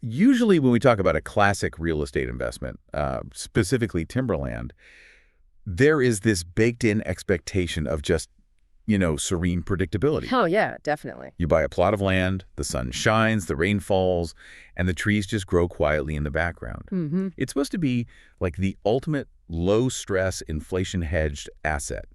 Usually when we talk about a classic real estate investment, specifically Timberland, there is this baked-in expectation of just, serene predictability. Oh, yeah, definitely. You buy a plot of land, the sun shines, the rain falls, and the trees just grow quietly in the background. Mm-hmm. It's supposed to be like the ultimate low-stress, inflation-hedged asset.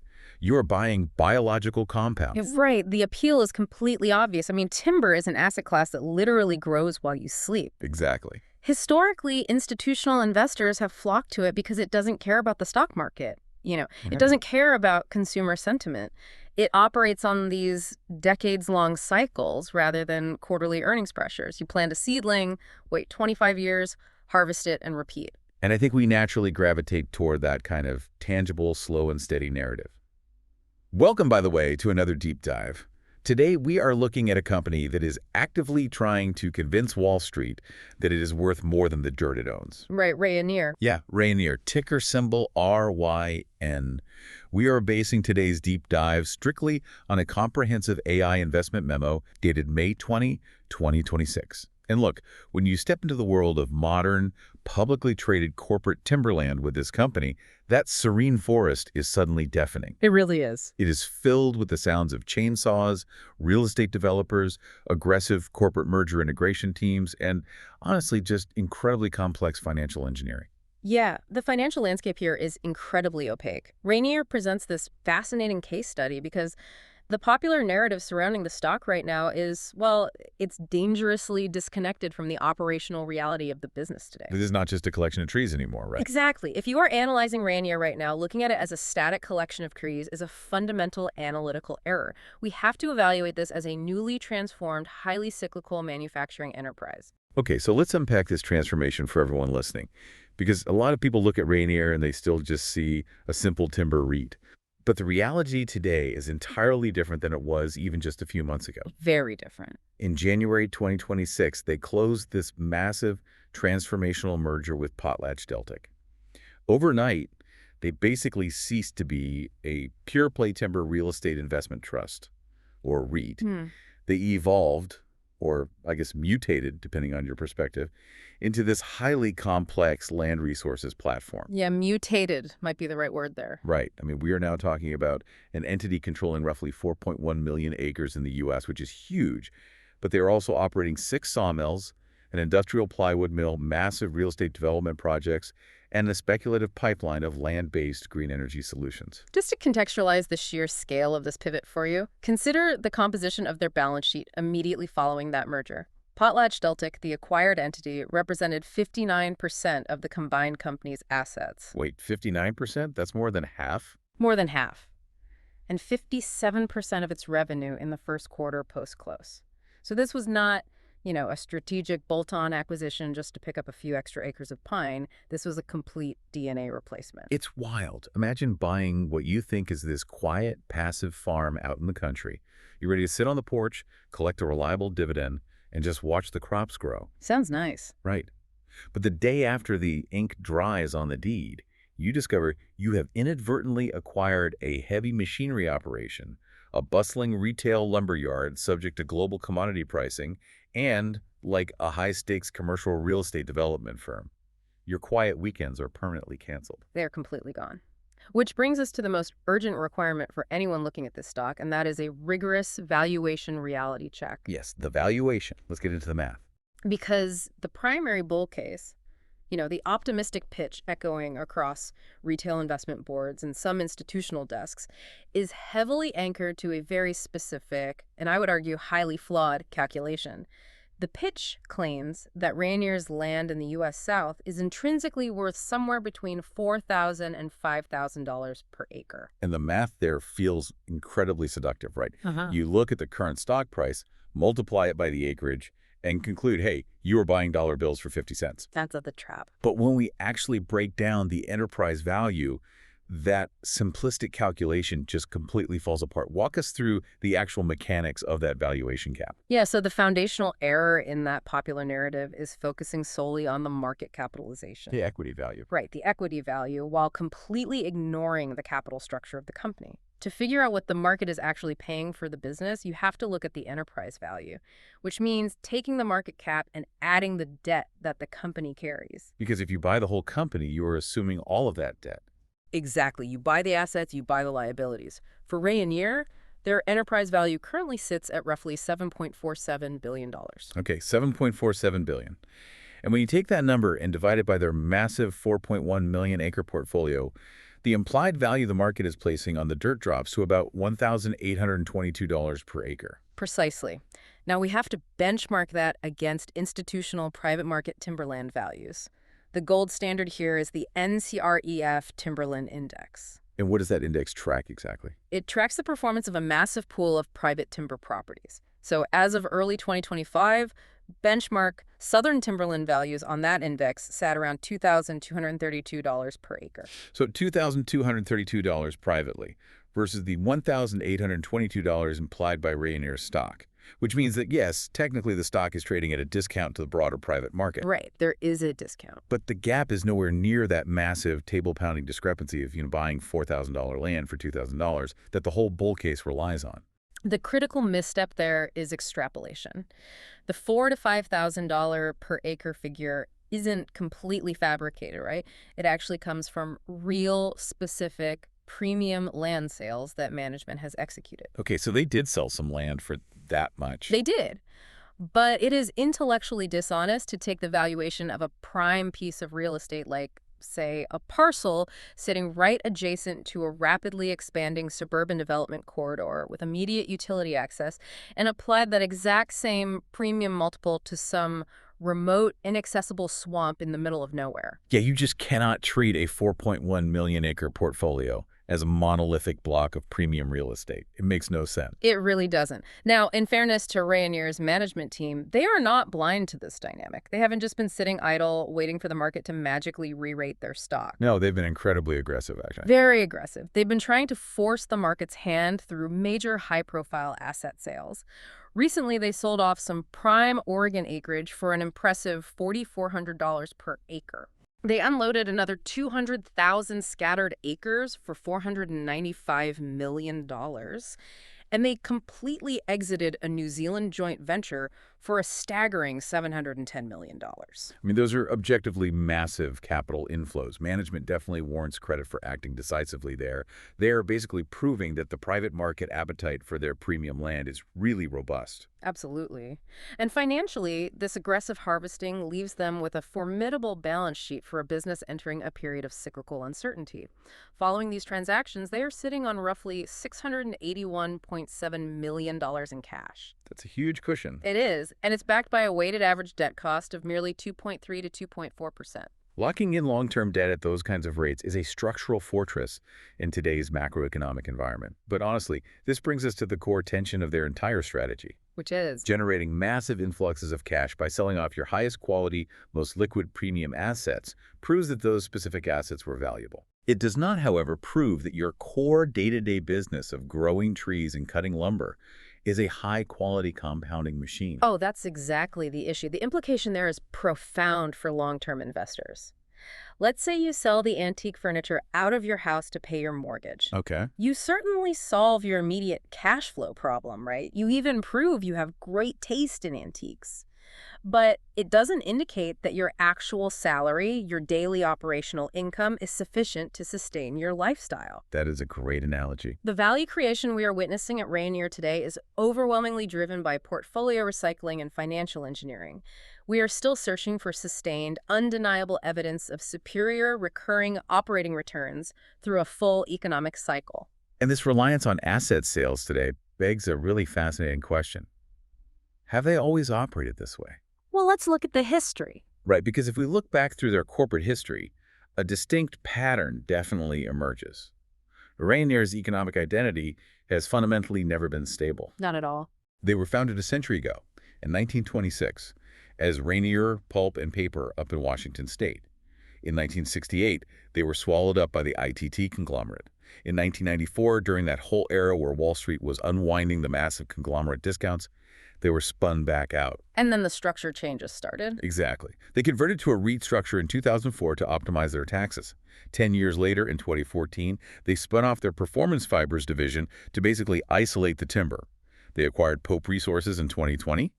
You are buying biological compounds. Right. The appeal is completely obvious. I mean, timber is an asset class that literally grows while you sleep. Exactly. Historically, institutional investors have flocked to it because it doesn't care about the stock market. It Right. doesn't care about consumer sentiment. It operates on these decades-long cycles rather than quarterly earnings pressures. You plant a seedling, wait 25 years, harvest it, and repeat. And I think we naturally gravitate toward that kind of tangible, slow, and steady narrative. Welcome, by the way, to another deep dive. Today, we are looking at a company that is actively trying to convince Wall Street that it is worth more than the dirt it owns. Right, Rayonier. Yeah, Rayonier, ticker symbol RYN. We are basing today's deep dive strictly on a comprehensive AI investment memo dated May 20, 2026. And look, when you step into the world of modern, publicly traded corporate timberland with this company, that serene forest is suddenly deafening. It really is. It is filled with the sounds of chainsaws, real estate developers, aggressive corporate merger integration teams, and honestly, just incredibly complex financial engineering. Yeah, the financial landscape here is incredibly opaque. Rayonier presents this fascinating case study because the popular narrative surrounding the stock right now is, well, it's dangerously disconnected from the operational reality of the business today. This is not just a collection of trees anymore, right? Exactly. If you are analyzing Rayonier right now, looking at it as a static collection of trees is a fundamental analytical error. We have to evaluate this as a newly transformed, highly cyclical manufacturing enterprise. Okay, so let's unpack this transformation for everyone listening, because a lot of people look at Rayonier and they still just see a simple timber REIT. But the reality today is entirely different than it was even just a few months ago. Very different. In January 2026, they closed this massive transformational merger with PotlatchDeltic. Overnight, they basically ceased to be a pure-play timber real estate investment trust, or REIT. They evolved, or I guess mutated, depending on your perspective, into this highly complex land resources platform. Yeah, mutated might be the right word there. Right. I mean, we are now talking about an entity controlling roughly 4.1 million acres in the U.S., which is huge. But they are also operating 6 sawmills, an industrial plywood mill, massive real estate development projects, and a speculative pipeline of land-based green energy solutions. Just to contextualize the sheer scale of this pivot for you, consider the composition of their balance sheet immediately following that merger. PotlatchDeltic, the acquired entity, represented 59% of the combined company's assets. Wait, 59%? That's more than half? More than half. And 57% of its revenue in the first quarter post-close. So this was not, a strategic bolt-on acquisition just to pick up a few extra acres of pine. This was a complete DNA replacement. It's wild. Imagine buying what you think is this quiet, passive farm out in the country. You're ready to sit on the porch, collect a reliable dividend, and just watch the crops grow. Sounds nice. Right. But the day after the ink dries on the deed, you discover you have inadvertently acquired a heavy machinery operation, a bustling retail lumber yard subject to global commodity pricing, and like a high-stakes commercial real estate development firm. Your quiet weekends are permanently canceled. They're completely gone. Which brings us to the most urgent requirement for anyone looking at this stock, and that is a rigorous valuation reality check. Yes, the valuation. Let's get into the math. Because the primary bull case, the optimistic pitch echoing across retail investment boards and some institutional desks, is heavily anchored to a very specific, and I would argue highly flawed, calculation. The pitch claims that Rayonier's land in the U.S. South is intrinsically worth somewhere between $4,000 and $5,000 per acre. And the math there feels incredibly seductive, right? Uh-huh. You look at the current stock price, multiply it by the acreage, and conclude, hey, you are buying dollar bills for 50 cents. That's the trap. But when we actually break down the enterprise value, that simplistic calculation just completely falls apart. Walk us through the actual mechanics of that valuation cap. Yeah, so the foundational error in that popular narrative is focusing solely on the market capitalization. The equity value. Right, the equity value, while completely ignoring the capital structure of the company. To figure out what the market is actually paying for the business, you have to look at the enterprise value, which means taking the market cap and adding the debt that the company carries. Because if you buy the whole company, you are assuming all of that debt. Exactly. You buy the assets, you buy the liabilities. For Rayonier, their enterprise value currently sits at roughly $7.47 billion. Okay, $7.47 billion. And when you take that number and divide it by their massive 4.1 million acre portfolio, the implied value the market is placing on the dirt drops to about $1,822 per acre. Precisely. Now we have to benchmark that against institutional private market timberland values. The gold standard here is the NCREF Timberland Index. And what does that index track exactly? It tracks the performance of a massive pool of private timber properties. So as of early 2025, benchmark southern timberland values on that index sat around $2,232 per acre. So $2,232 privately versus the $1,822 implied by Rayonier's stock, which means that, yes, technically the stock is trading at a discount to the broader private market. Right, there is a discount. But the gap is nowhere near that massive table-pounding discrepancy of buying $4,000 land for $2,000 that the whole bull case relies on. The critical misstep there is extrapolation. The $4,000 to $5,000 per acre figure isn't completely fabricated, right? It actually comes from real, specific, premium land sales that management has executed. Okay, so they did sell some land for that much. They did. But it is intellectually dishonest to take the valuation of a prime piece of real estate like, say, a parcel sitting right adjacent to a rapidly expanding suburban development corridor with immediate utility access and apply that exact same premium multiple to some remote, inaccessible swamp in the middle of nowhere. Yeah, you just cannot treat a 4.1 million acre portfolio as a monolithic block of premium real estate. It makes no sense. It really doesn't. Now, in fairness to Rayonier's management team, they are not blind to this dynamic. They haven't just been sitting idle, waiting for the market to magically re-rate their stock. No, they've been incredibly aggressive, actually. Very aggressive. They've been trying to force the market's hand through major high-profile asset sales. Recently, they sold off some prime Oregon acreage for an impressive $4,400 per acre. They unloaded another 200,000 scattered acres for $495 million. And they completely exited a New Zealand joint venture for a staggering $710 million. I mean, those are objectively massive capital inflows. Management definitely warrants credit for acting decisively there. They are basically proving that the private market appetite for their premium land is really robust. Absolutely. And financially, this aggressive harvesting leaves them with a formidable balance sheet for a business entering a period of cyclical uncertainty. Following these transactions, they are sitting on roughly $681.7 million in cash. That's a huge cushion. It is, and it's backed by a weighted average debt cost of merely 2.3 to 2.4%. Locking in long-term debt at those kinds of rates is a structural fortress in today's macroeconomic environment. But honestly, this brings us to the core tension of their entire strategy. Which is? Generating massive influxes of cash by selling off your highest quality, most liquid premium assets proves that those specific assets were valuable. It does not, however, prove that your core day-to-day business of growing trees and cutting lumber is a high-quality compounding machine. Oh, that's exactly the issue. The implication there is profound for long-term investors. Let's say you sell the antique furniture out of your house to pay your mortgage. Okay. You certainly solve your immediate cash flow problem, right? You even prove you have great taste in antiques. But it doesn't indicate that your actual salary, your daily operational income, is sufficient to sustain your lifestyle. That is a great analogy. The value creation we are witnessing at Rayonier today is overwhelmingly driven by portfolio recycling and financial engineering. We are still searching for sustained, undeniable evidence of superior recurring operating returns through a full economic cycle. And this reliance on asset sales today begs a really fascinating question. Have they always operated this way? Well, let's look at the history. Right, because if we look back through their corporate history, a distinct pattern definitely emerges. Rayonier's economic identity has fundamentally never been stable. Not at all. They were founded a century ago, in 1926, as Rayonier Pulp and Paper up in Washington State. In 1968, they were swallowed up by the ITT conglomerate. In 1994, during that whole era where Wall Street was unwinding the massive conglomerate discounts, they were spun back out. And then the structure changes started. Exactly. They converted to a REIT structure in 2004 to optimize their taxes. 10 years later, in 2014, they spun off their performance fibers division to basically isolate the timber. They acquired Pope Resources in 2020,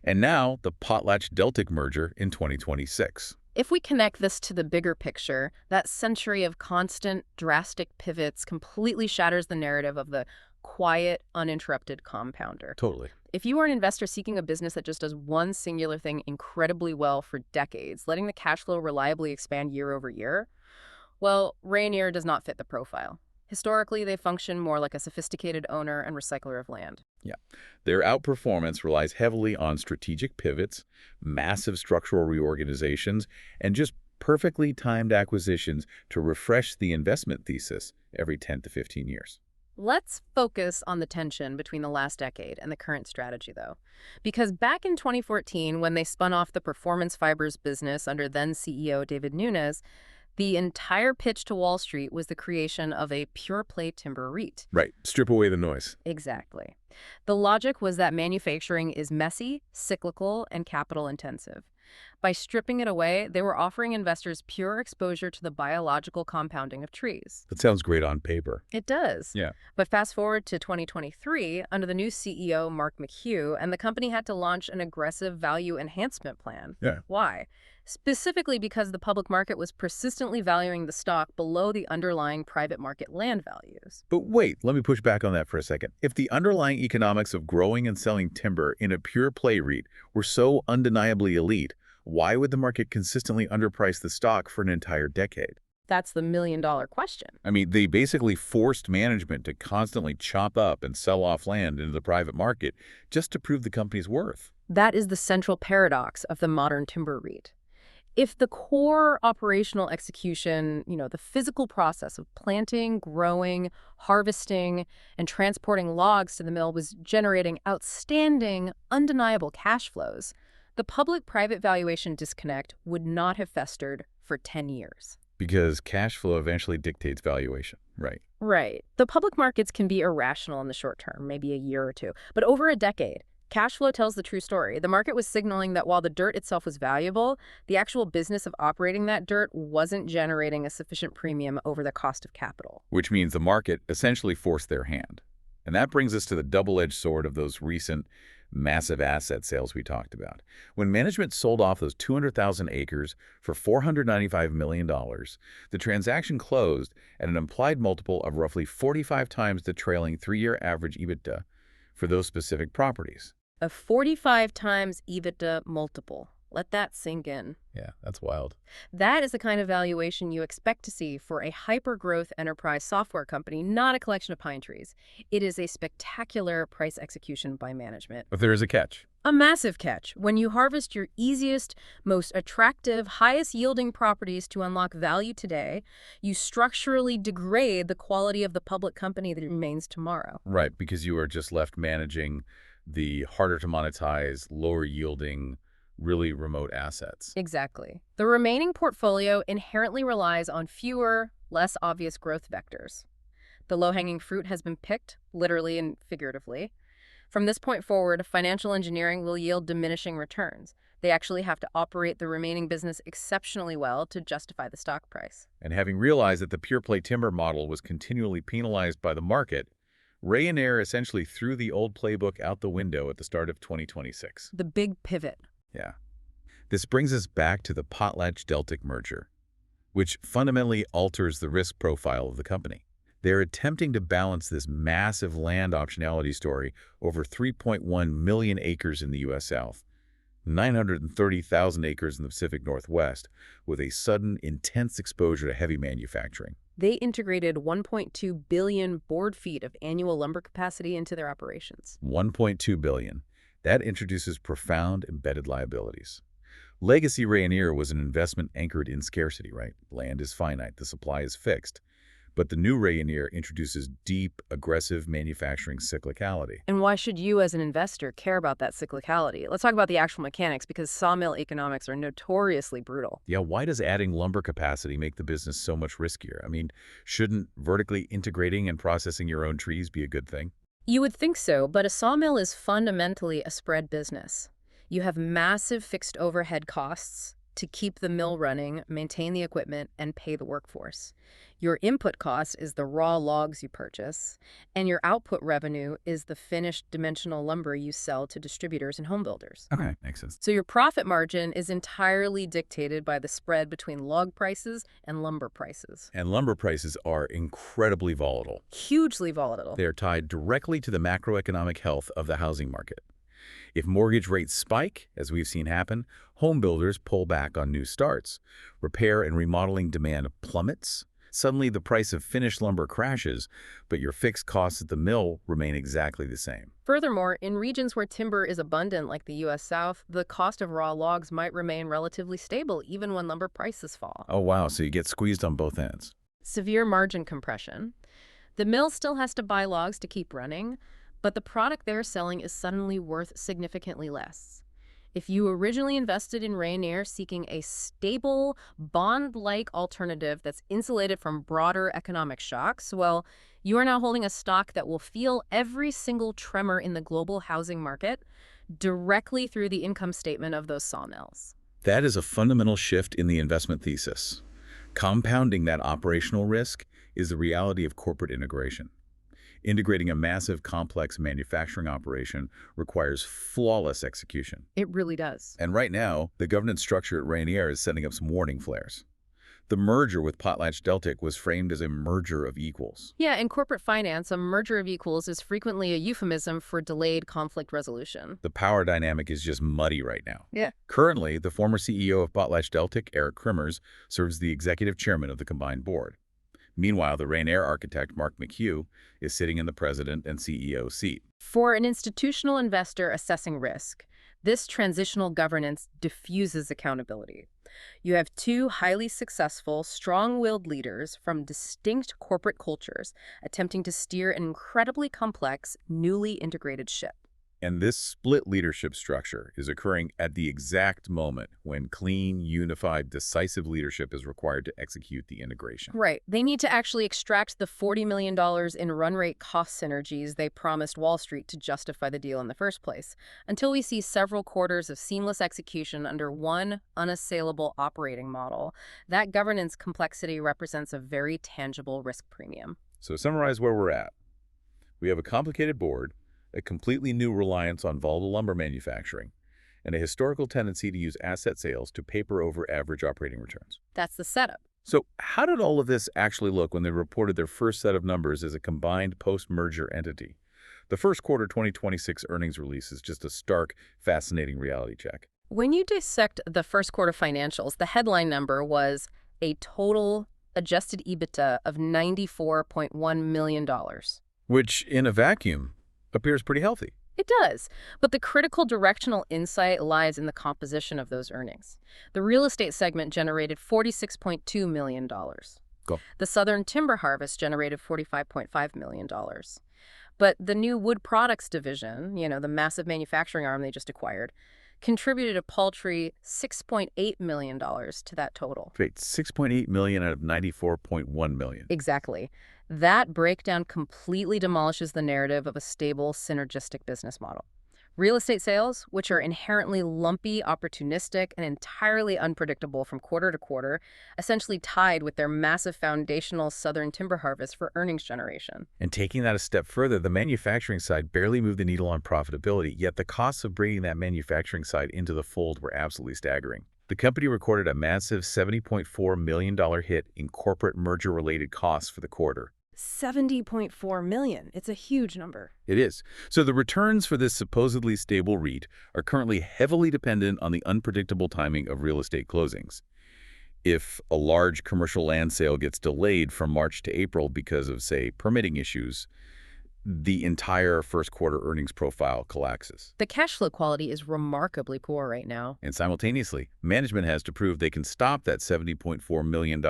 and now the PotlatchDeltic merger in 2026. If we connect this to the bigger picture, that century of constant, drastic pivots completely shatters the narrative of the quiet, uninterrupted compounder. Totally. If you are an investor seeking a business that just does one singular thing incredibly well for decades, letting the cash flow reliably expand year over year, well, Rayonier does not fit the profile. Historically, they function more like a sophisticated owner and recycler of land. Yeah. Their outperformance relies heavily on strategic pivots, massive structural reorganizations, and just perfectly timed acquisitions to refresh the investment thesis every 10 to 15 years. Let's focus on the tension between the last decade and the current strategy, though. Because back in 2014, when they spun off the performance fibers business under then CEO David Nunes, the entire pitch to Wall Street was the creation of a pure-play timber REIT. Right. Strip away the noise. Exactly. The logic was that manufacturing is messy, cyclical, and capital-intensive. By stripping it away, they were offering investors pure exposure to the biological compounding of trees. That sounds great on paper. It does. Yeah. But fast forward to 2023, under the new CEO, Mark McHugh, and the company had to launch an aggressive value enhancement plan. Yeah. Why? Specifically because the public market was persistently valuing the stock below the underlying private market land values. But wait, let me push back on that for a second. If the underlying economics of growing and selling timber in a pure play REIT were so undeniably elite, why would the market consistently underprice the stock for an entire decade? That's the million-dollar question. I mean, they basically forced management to constantly chop up and sell off land into the private market just to prove the company's worth. That is the central paradox of the modern timber REIT. If the core operational execution, the physical process of planting, growing, harvesting, and transporting logs to the mill was generating outstanding, undeniable cash flows, the public-private valuation disconnect would not have festered for 10 years. Because cash flow eventually dictates valuation, right? Right. The public markets can be irrational in the short term, maybe a year or two, but over a decade, cash flow tells the true story. The market was signaling that while the dirt itself was valuable, the actual business of operating that dirt wasn't generating a sufficient premium over the cost of capital. Which means the market essentially forced their hand. And that brings us to the double-edged sword of those recent massive asset sales we talked about. When management sold off those 200,000 acres for $495 million, the transaction closed at an implied multiple of roughly 45 times the trailing 3-year average EBITDA for those specific properties. A 45 times EBITDA multiple. Let that sink in. Yeah, that's wild. That is the kind of valuation you expect to see for a hyper-growth enterprise software company, not a collection of pine trees. It is a spectacular price execution by management. But there is a catch. A massive catch. When you harvest your easiest, most attractive, highest-yielding properties to unlock value today, you structurally degrade the quality of the public company that remains tomorrow. Right, because you are just left managing the harder to monetize, lower yielding, really remote assets. Exactly. The remaining portfolio inherently relies on fewer, less obvious growth vectors. The low-hanging fruit has been picked, literally and figuratively. From this point forward, financial engineering will yield diminishing returns. They actually have to operate the remaining business exceptionally well to justify the stock price. And having realized that the pure-play timber model was continually penalized by the market, Rayonier essentially threw the old playbook out the window at the start of 2026. The big pivot. Yeah. This brings us back to the PotlatchDeltic merger, which fundamentally alters the risk profile of the company. They're attempting to balance this massive land optionality story over 3.1 million acres in the U.S. South, 930,000 acres in the Pacific Northwest, with a sudden, intense exposure to heavy manufacturing. They integrated 1.2 billion board feet of annual lumber capacity into their operations. 1.2 billion. That introduces profound embedded liabilities. Legacy Rayonier was an investment anchored in scarcity, right? Land is finite, the supply is fixed. But the new Rayonier introduces deep, aggressive manufacturing cyclicality. And why should you as an investor care about that cyclicality? Let's talk about the actual mechanics because sawmill economics are notoriously brutal. Yeah, why does adding lumber capacity make the business so much riskier? I mean, shouldn't vertically integrating and processing your own trees be a good thing? You would think so, but a sawmill is fundamentally a spread business. You have massive fixed overhead costs to keep the mill running, maintain the equipment, and pay the workforce. Your input cost is the raw logs you purchase, and your output revenue is the finished dimensional lumber you sell to distributors and home builders. Okay, makes sense. So your profit margin is entirely dictated by the spread between log prices and lumber prices. And lumber prices are incredibly volatile. Hugely volatile. They are tied directly to the macroeconomic health of the housing market. If mortgage rates spike, as we've seen happen, home builders pull back on new starts. Repair and remodeling demand plummets. Suddenly, the price of finished lumber crashes, but your fixed costs at the mill remain exactly the same. Furthermore, in regions where timber is abundant like the U.S. South, the cost of raw logs might remain relatively stable even when lumber prices fall. Oh, wow, so you get squeezed on both ends. Severe margin compression. The mill still has to buy logs to keep running, but the product they're selling is suddenly worth significantly less. If you originally invested in Rayonier seeking a stable, bond-like alternative that's insulated from broader economic shocks, well, you are now holding a stock that will feel every single tremor in the global housing market directly through the income statement of those sawmills. That is a fundamental shift in the investment thesis. Compounding that operational risk is the reality of corporate integration. Integrating a massive, complex manufacturing operation requires flawless execution. It really does. And right now, the governance structure at Rayonier is setting up some warning flares. The merger with PotlatchDeltic was framed as a merger of equals. Yeah, in corporate finance, a merger of equals is frequently a euphemism for delayed conflict resolution. The power dynamic is just muddy right now. Yeah. Currently, the former CEO of PotlatchDeltic, Eric Krimmers, serves the executive chairman of the combined board. Meanwhile, the Rayonier architect, Mark McHugh, is sitting in the president and CEO seat. For an institutional investor assessing risk, this transitional governance diffuses accountability. You have two highly successful, strong-willed leaders from distinct corporate cultures attempting to steer an incredibly complex, newly integrated ship. And this split leadership structure is occurring at the exact moment when clean, unified, decisive leadership is required to execute the integration. Right. They need to actually extract the $40 million in run rate cost synergies they promised Wall Street to justify the deal in the first place, until we see several quarters of seamless execution under one unassailable operating model. That governance complexity represents a very tangible risk premium. So to summarize where we're at, we have a complicated board, a completely new reliance on volatile lumber manufacturing, and a historical tendency to use asset sales to paper over average operating returns. That's the setup. So how did all of this actually look when they reported their first set of numbers as a combined post-merger entity? The first quarter 2026 earnings release is just a stark, fascinating reality check. When you dissect the first quarter financials, the headline number was a total adjusted EBITDA of $94.1 million. Which, in a vacuum, appears pretty healthy. It does, but the critical directional insight lies in the composition of those earnings. The real estate segment generated $46.2 million. Go. The Southern Timber Harvest generated $45.5 million. But the new Wood Products division, the massive manufacturing arm they just acquired, contributed a paltry $6.8 million to that total. Wait, $6.8 million out of $94.1 million. Exactly. That breakdown completely demolishes the narrative of a stable, synergistic business model. Real estate sales, which are inherently lumpy, opportunistic, and entirely unpredictable from quarter to quarter, essentially tied with their massive foundational Southern Timber Harvest for earnings generation. And taking that a step further, the manufacturing side barely moved the needle on profitability, yet the costs of bringing that manufacturing side into the fold were absolutely staggering. The company recorded a massive $70.4 million hit in corporate merger-related costs for the quarter. $70.4 million. It's a huge number. It is. So the returns for this supposedly stable REIT are currently heavily dependent on the unpredictable timing of real estate closings. If a large commercial land sale gets delayed from March to April because of, say, permitting issues, the entire first quarter earnings profile collapses. The cash flow quality is remarkably poor right now. And simultaneously, management has to prove they can stop that $70.4 million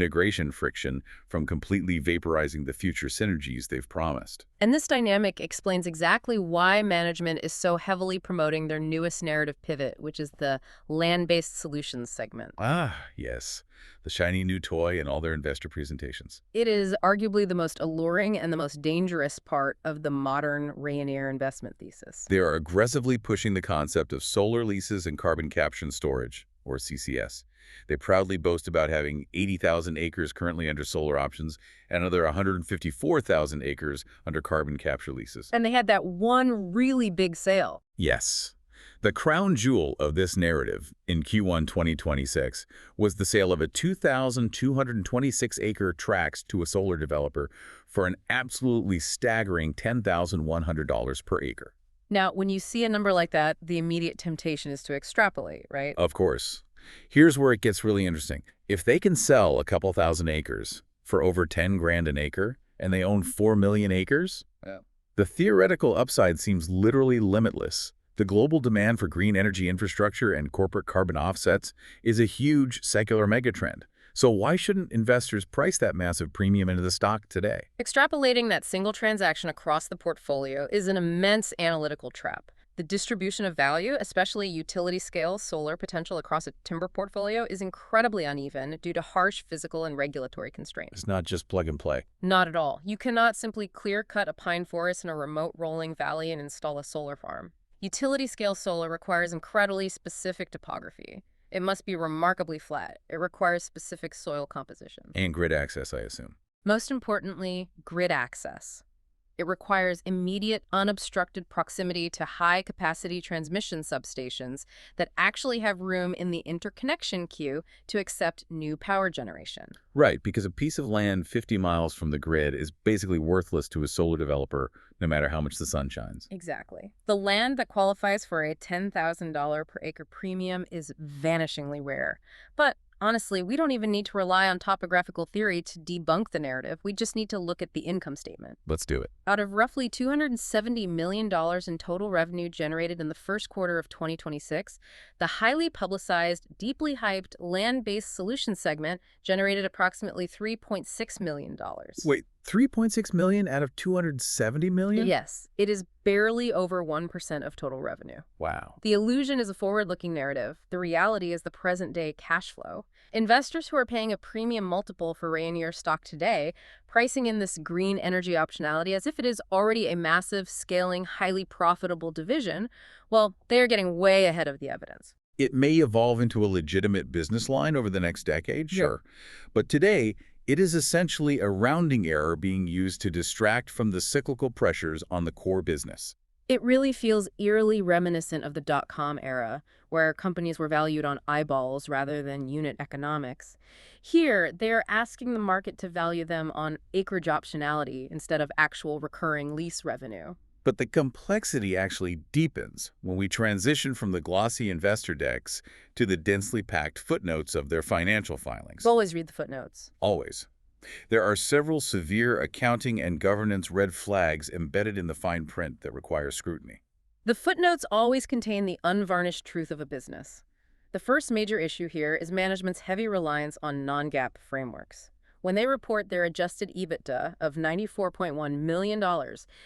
integration friction from completely vaporizing the future synergies they've promised. And this dynamic explains exactly why management is so heavily promoting their newest narrative pivot, which is the land-based solutions segment. Ah, yes, the shiny new toy in all their investor presentations. It is arguably the most alluring and the most dangerous part of the modern Rayonier investment thesis. They are aggressively pushing the concept of solar leases and carbon capture and storage, or CCS. They proudly boast about having 80,000 acres currently under solar options and another 154,000 acres under carbon capture leases. And they had that one really big sale. Yes. The crown jewel of this narrative in Q1 2026 was the sale of a 2,226-acre tracts to a solar developer for an absolutely staggering $10,100 per acre. Now, when you see a number like that, the immediate temptation is to extrapolate, right? Of course. Here's where it gets really interesting. If they can sell a couple thousand acres for over 10 grand an acre, and they own 4 million acres, Yeah. the theoretical upside seems literally limitless. The global demand for green energy infrastructure and corporate carbon offsets is a huge secular megatrend. So why shouldn't investors price that massive premium into the stock today? Extrapolating that single transaction across the portfolio is an immense analytical trap. The distribution of value, especially utility-scale solar potential across a timber portfolio, is incredibly uneven due to harsh physical and regulatory constraints. It's not just plug and play. Not at all. You cannot simply clear-cut a pine forest in a remote rolling valley and install a solar farm. Utility-scale solar requires incredibly specific topography. It must be remarkably flat. It requires specific soil composition. And grid access, I assume. Most importantly, grid access. It requires immediate, unobstructed proximity to high-capacity transmission substations that actually have room in the interconnection queue to accept new power generation. Right, because a piece of land 50 miles from the grid is basically worthless to a solar developer, no matter how much the sun shines. Exactly. The land that qualifies for a $10,000 per acre premium is vanishingly rare. But honestly, we don't even need to rely on topographical theory to debunk the narrative. We just need to look at the income statement. Let's do it. Out of roughly $270 million in total revenue generated in the first quarter of 2026, the highly publicized, deeply hyped land-based solutions segment generated approximately $3.6 million. Wait, 3.6 million out of 270 million? Yes, it is barely over 1% of total revenue. Wow. The illusion is a forward-looking narrative. The reality is the present-day cash flow. Investors who are paying a premium multiple for Rayonier stock today, pricing in this green energy optionality as if it is already a massive, scaling, highly profitable division, well, they are getting way ahead of the evidence. It may evolve into a legitimate business line over the next decade, Yeah. sure. But today, it is essentially a rounding error being used to distract from the cyclical pressures on the core business. It really feels eerily reminiscent of the dot-com era, where companies were valued on eyeballs rather than unit economics. Here, they are asking the market to value them on acreage optionality instead of actual recurring lease revenue. But the complexity actually deepens when we transition from the glossy investor decks to the densely packed footnotes of their financial filings. Always read the footnotes. Always. There are several severe accounting and governance red flags embedded in the fine print that require scrutiny. The footnotes always contain the unvarnished truth of a business. The first major issue here is management's heavy reliance on non-GAAP frameworks. When they report their adjusted EBITDA of $94.1 million,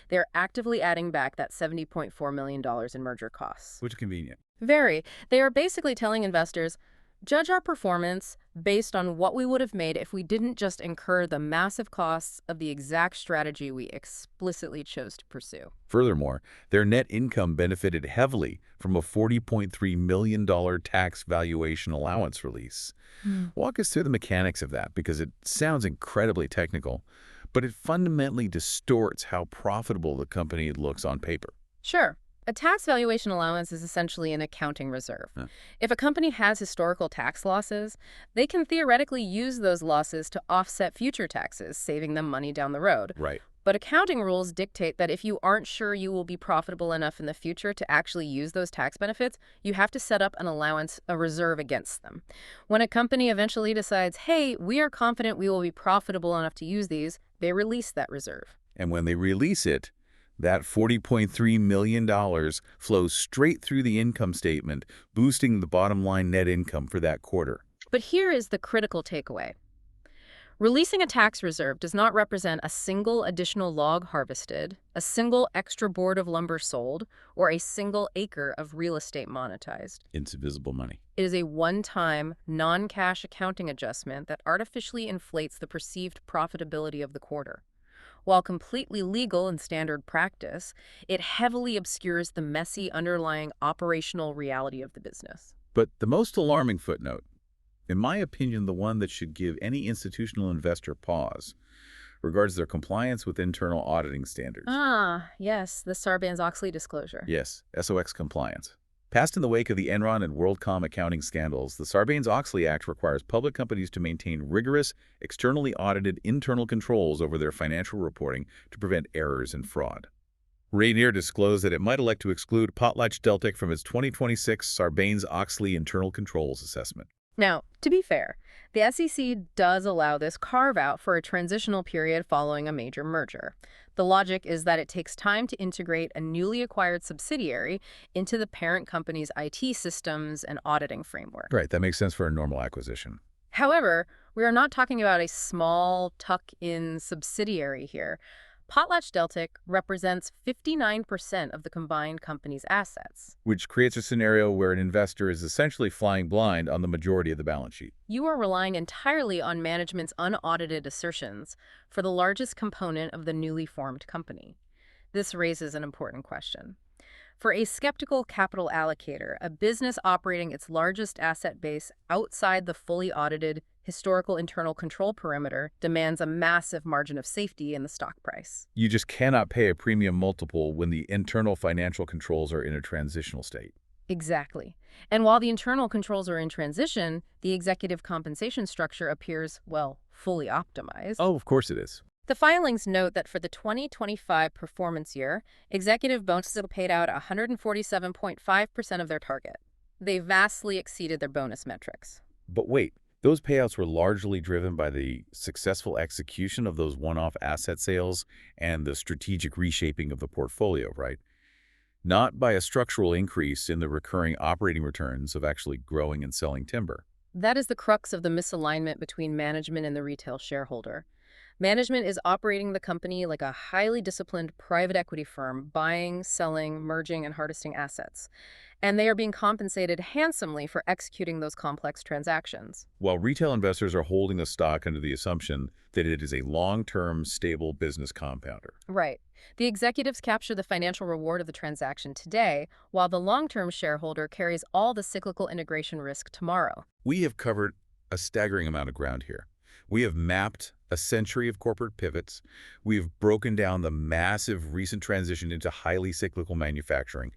they're actively adding back that $70.4 million in merger costs. Which is convenient. Very. They are basically telling investors, judge our performance based on what we would have made if we didn't just incur the massive costs of the exact strategy we explicitly chose to pursue. Furthermore, their net income benefited heavily from a $40.3 million tax valuation allowance release. Walk us through the mechanics of that, because it sounds incredibly technical, but it fundamentally distorts how profitable the company looks on paper. Sure. A tax valuation allowance is essentially an accounting reserve. Yeah. If a company has historical tax losses, they can theoretically use those losses to offset future taxes, saving them money down the road. Right. But accounting rules dictate that if you aren't sure you will be profitable enough in the future to actually use those tax benefits, you have to set up an allowance, a reserve against them. When a company eventually decides, hey, we are confident we will be profitable enough to use these, they release that reserve. And when they release it, that $40.3 million flows straight through the income statement, boosting the bottom line net income for that quarter. But here is the critical takeaway. Releasing a tax reserve does not represent a single additional log harvested, a single extra board of lumber sold, or a single acre of real estate monetized. It's visible money. It is a one-time, non-cash accounting adjustment that artificially inflates the perceived profitability of the quarter. While completely legal and standard practice, it heavily obscures the messy underlying operational reality of the business. But the most alarming footnote, in my opinion, the one that should give any institutional investor pause, regards their compliance with internal auditing standards. Ah, yes, the Sarbanes-Oxley disclosure. Yes, SOX compliance. Passed in the wake of the Enron and WorldCom accounting scandals, the Sarbanes-Oxley Act requires public companies to maintain rigorous, externally audited internal controls over their financial reporting to prevent errors and fraud. Rayonier disclosed that it might elect to exclude PotlatchDeltic from its 2026 Sarbanes-Oxley Internal Controls Assessment. Now, to be fair, the SEC does allow this carve-out for a transitional period following a major merger. The logic is that it takes time to integrate a newly acquired subsidiary into the parent company's IT systems and auditing framework. Right, that makes sense for a normal acquisition. However, we are not talking about a small, tuck-in subsidiary here. PotlatchDeltic represents 59% of the combined company's assets. Which creates a scenario where an investor is essentially flying blind on the majority of the balance sheet. You are relying entirely on management's unaudited assertions for the largest component of the newly formed company. This raises an important question. For a skeptical capital allocator, a business operating its largest asset base outside the fully audited historical internal control perimeter demands a massive margin of safety in the stock price. You just cannot pay a premium multiple when the internal financial controls are in a transitional state. Exactly. And while the internal controls are in transition, the executive compensation structure appears, well, fully optimized. Oh, of course it is. The filings note that for the 2025 performance year, executive bonuses paid out 147.5% of their target. They vastly exceeded their bonus metrics. But wait, those payouts were largely driven by the successful execution of those one-off asset sales and the strategic reshaping of the portfolio, right? Not by a structural increase in the recurring operating returns of actually growing and selling timber. That is the crux of the misalignment between management and the retail shareholder. Management is operating the company like a highly disciplined private equity firm, buying, selling, merging, and harvesting assets. And they are being compensated handsomely for executing those complex transactions. While retail investors are holding the stock under the assumption that it is a long-term, stable business compounder. Right. The executives capture the financial reward of the transaction today, while the long-term shareholder carries all the cyclical integration risk tomorrow. We have covered a staggering amount of ground here. We have mapped a century of corporate pivots. We've broken down the massive recent transition into highly cyclical manufacturing.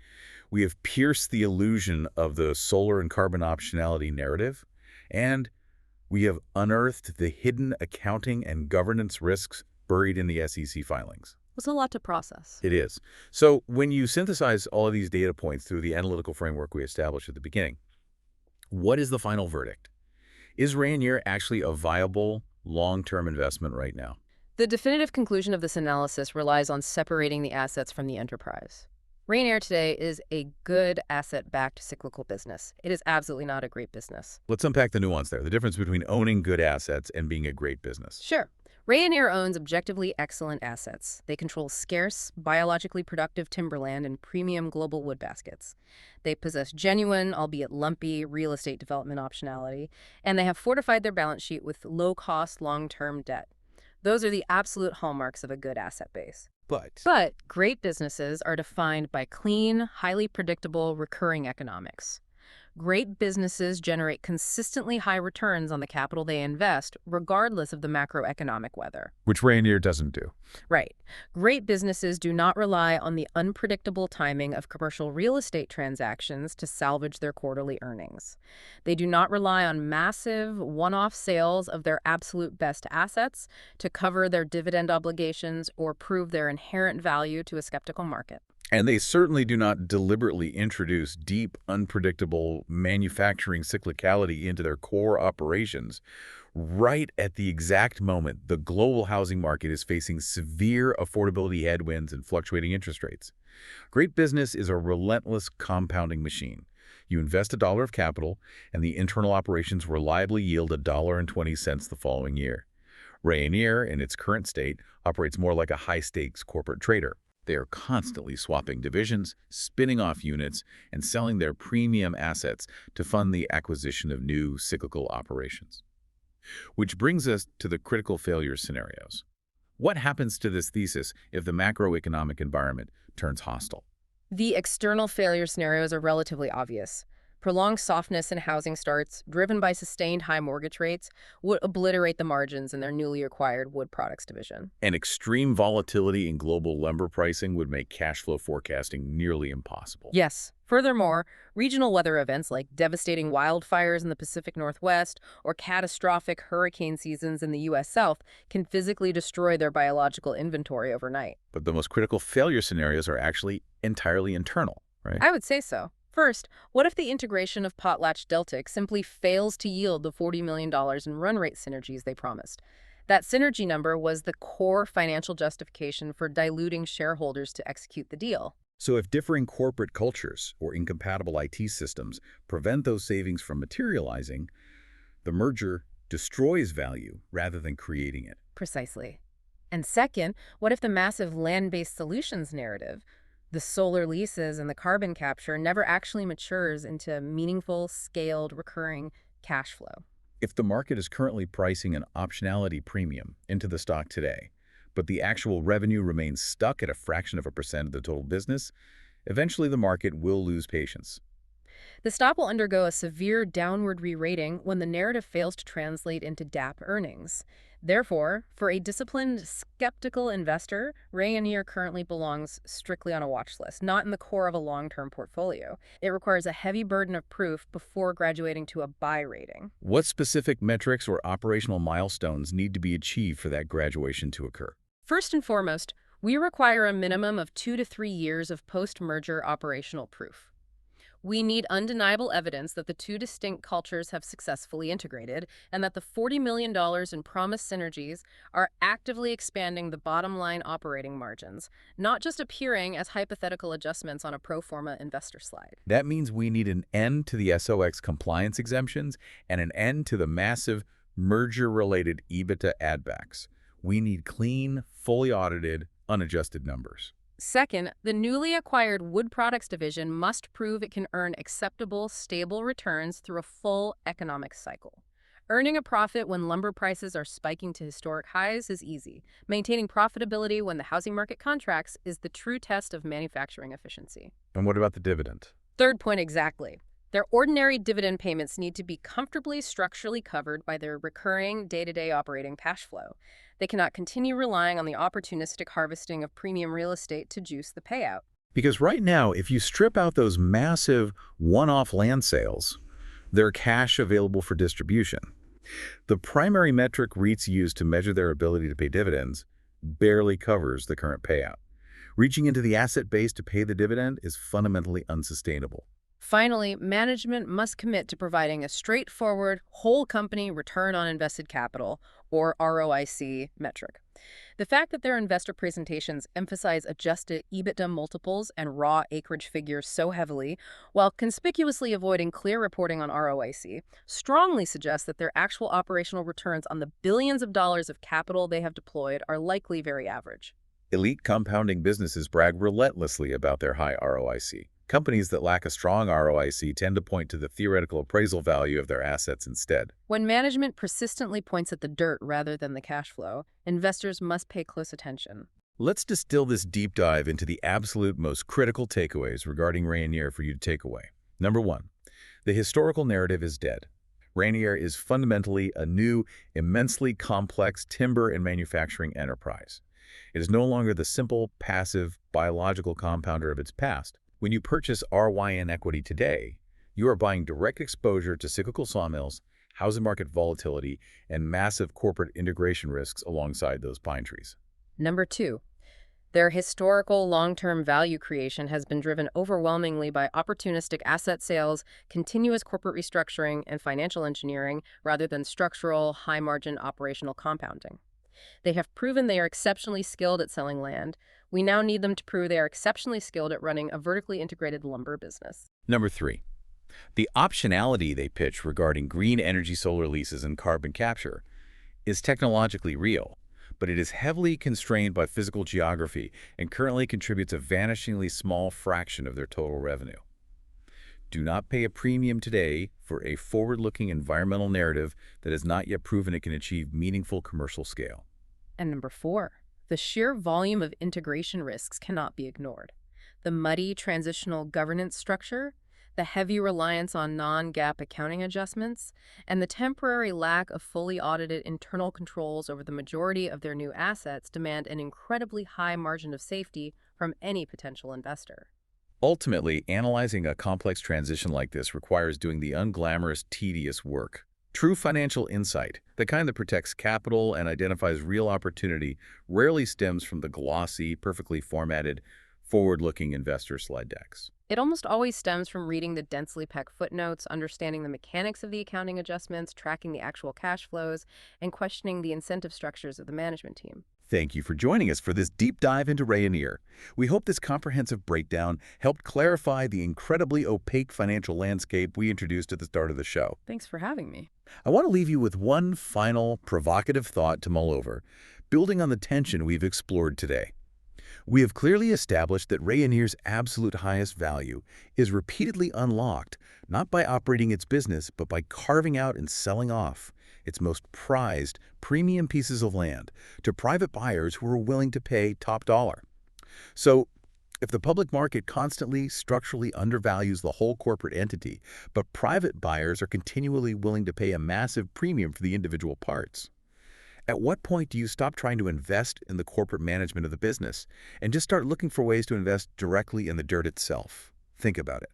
We have pierced the illusion of the solar and carbon optionality narrative. And we have unearthed the hidden accounting and governance risks buried in the SEC filings. It's a lot to process. It is. So when you synthesize all of these data points through the analytical framework we established at the beginning, what is the final verdict? Is Rayonier actually a viable long-term investment right now? The definitive conclusion of this analysis relies on separating the assets from the enterprise. Rayonier today is a good asset-backed cyclical business. It is absolutely not a great business. Let's unpack the nuance there, the difference between owning good assets and being a great business. Sure. Rayonier owns objectively excellent assets. They control scarce, biologically productive timberland and premium global wood baskets. They possess genuine, albeit lumpy, real estate development optionality, and they have fortified their balance sheet with low-cost, long-term debt. Those are the absolute hallmarks of a good asset base. But great businesses are defined by clean, highly predictable, recurring economics. Great businesses generate consistently high returns on the capital they invest, regardless of the macroeconomic weather. Which Rayonier doesn't do. Right. Great businesses do not rely on the unpredictable timing of commercial real estate transactions to salvage their quarterly earnings. They do not rely on massive, one-off sales of their absolute best assets to cover their dividend obligations or prove their inherent value to a skeptical market. And they certainly do not deliberately introduce deep, unpredictable manufacturing cyclicality into their core operations right at the exact moment the global housing market is facing severe affordability headwinds and fluctuating interest rates. Great business is a relentless compounding machine. You invest $1 of capital, and the internal operations reliably yield $1.20 the following year. Rayonier, in its current state, operates more like a high-stakes corporate trader. They are constantly swapping divisions, spinning off units, and selling their premium assets to fund the acquisition of new cyclical operations. Which brings us to the critical failure scenarios. What happens to this thesis if the macroeconomic environment turns hostile? The external failure scenarios are relatively obvious. Prolonged softness in housing starts, driven by sustained high mortgage rates, would obliterate the margins in their newly acquired wood products division. And extreme volatility in global lumber pricing would make cash flow forecasting nearly impossible. Yes. Furthermore, regional weather events like devastating wildfires in the Pacific Northwest or catastrophic hurricane seasons in the U.S. South can physically destroy their biological inventory overnight. But the most critical failure scenarios are actually entirely internal, right? I would say so. First, what if the integration of PotlatchDeltic simply fails to yield the $40 million in run rate synergies they promised? That synergy number was the core financial justification for diluting shareholders to execute the deal. So if differing corporate cultures or incompatible IT systems prevent those savings from materializing, the merger destroys value rather than creating it. Precisely. And second, what if the massive land-based solutions narrative, the solar leases and the carbon capture, never actually matures into meaningful, scaled, recurring cash flow? If the market is currently pricing an optionality premium into the stock today, but the actual revenue remains stuck at a fraction of a percent of the total business, eventually the market will lose patience. The stock will undergo a severe downward re-rating when the narrative fails to translate into DAP earnings. Therefore, for a disciplined, skeptical investor, Rayonier currently belongs strictly on a watch list, not in the core of a long-term portfolio. It requires a heavy burden of proof before graduating to a buy rating. What specific metrics or operational milestones need to be achieved for that graduation to occur? First and foremost, we require a minimum of 2 to 3 years of post-merger operational proof. We need undeniable evidence that the two distinct cultures have successfully integrated and that the $40 million in promised synergies are actively expanding the bottom line operating margins, not just appearing as hypothetical adjustments on a pro forma investor slide. That means we need an end to the SOX compliance exemptions and an end to the massive merger-related EBITDA add-backs. We need clean, fully audited, unadjusted numbers. Second, the newly acquired wood products division must prove it can earn acceptable, stable returns through a full economic cycle. Earning a profit when lumber prices are spiking to historic highs is easy. Maintaining profitability when the housing market contracts is the true test of manufacturing efficiency. And what about the dividend? Third point exactly. Their ordinary dividend payments need to be comfortably structurally covered by their recurring day-to-day operating cash flow. They cannot continue relying on the opportunistic harvesting of premium real estate to juice the payout. Because right now, if you strip out those massive one-off land sales, they're cash available for distribution. The primary metric REITs use to measure their ability to pay dividends barely covers the current payout. Reaching into the asset base to pay the dividend is fundamentally unsustainable. Finally, management must commit to providing a straightforward, whole company return on invested capital, or ROIC, metric. The fact that their investor presentations emphasize adjusted EBITDA multiples and raw acreage figures so heavily, while conspicuously avoiding clear reporting on ROIC, strongly suggests that their actual operational returns on the billions of dollars of capital they have deployed are likely very average. Elite compounding businesses brag relentlessly about their high ROIC. Companies that lack a strong ROIC tend to point to the theoretical appraisal value of their assets instead. When management persistently points at the dirt rather than the cash flow, investors must pay close attention. Let's distill this deep dive into the absolute most critical takeaways regarding Rayonier for you to take away. Number one, the historical narrative is dead. Rayonier is fundamentally a new, immensely complex timber and manufacturing enterprise. It is no longer the simple, passive, biological compounder of its past. When you purchase RYN equity today, you are buying direct exposure to cyclical sawmills, housing market volatility, and massive corporate integration risks alongside those pine trees. Number two, their historical long-term value creation has been driven overwhelmingly by opportunistic asset sales, continuous corporate restructuring, and financial engineering rather than structural, high-margin operational compounding. They have proven they are exceptionally skilled at selling land. We now need them to prove they are exceptionally skilled at running a vertically integrated lumber business. Number three, the optionality they pitch regarding green energy solar leases and carbon capture is technologically real, but it is heavily constrained by physical geography and currently contributes a vanishingly small fraction of their total revenue. Do not pay a premium today for a forward-looking environmental narrative that has not yet proven it can achieve meaningful commercial scale. And number four, the sheer volume of integration risks cannot be ignored. The muddy transitional governance structure, the heavy reliance on non-GAAP accounting adjustments, and the temporary lack of fully audited internal controls over the majority of their new assets demand an incredibly high margin of safety from any potential investor. Ultimately, analyzing a complex transition like this requires doing the unglamorous, tedious work. True financial insight, the kind that protects capital and identifies real opportunity, rarely stems from the glossy, perfectly formatted, forward-looking investor slide decks. It almost always stems from reading the densely packed footnotes, understanding the mechanics of the accounting adjustments, tracking the actual cash flows, and questioning the incentive structures of the management team. Thank you for joining us for this deep dive into Rayonier. We hope this comprehensive breakdown helped clarify the incredibly opaque financial landscape we introduced at the start of the show. Thanks for having me. I want to leave you with one final provocative thought to mull over, building on the tension we've explored today. We have clearly established that Rayonier's absolute highest value is repeatedly unlocked, not by operating its business, but by carving out and selling off its most prized premium pieces of land to private buyers who are willing to pay top dollar. So, if the public market constantly structurally undervalues the whole corporate entity, but private buyers are continually willing to pay a massive premium for the individual parts, at what point do you stop trying to invest in the corporate management of the business and just start looking for ways to invest directly in the dirt itself? Think about it.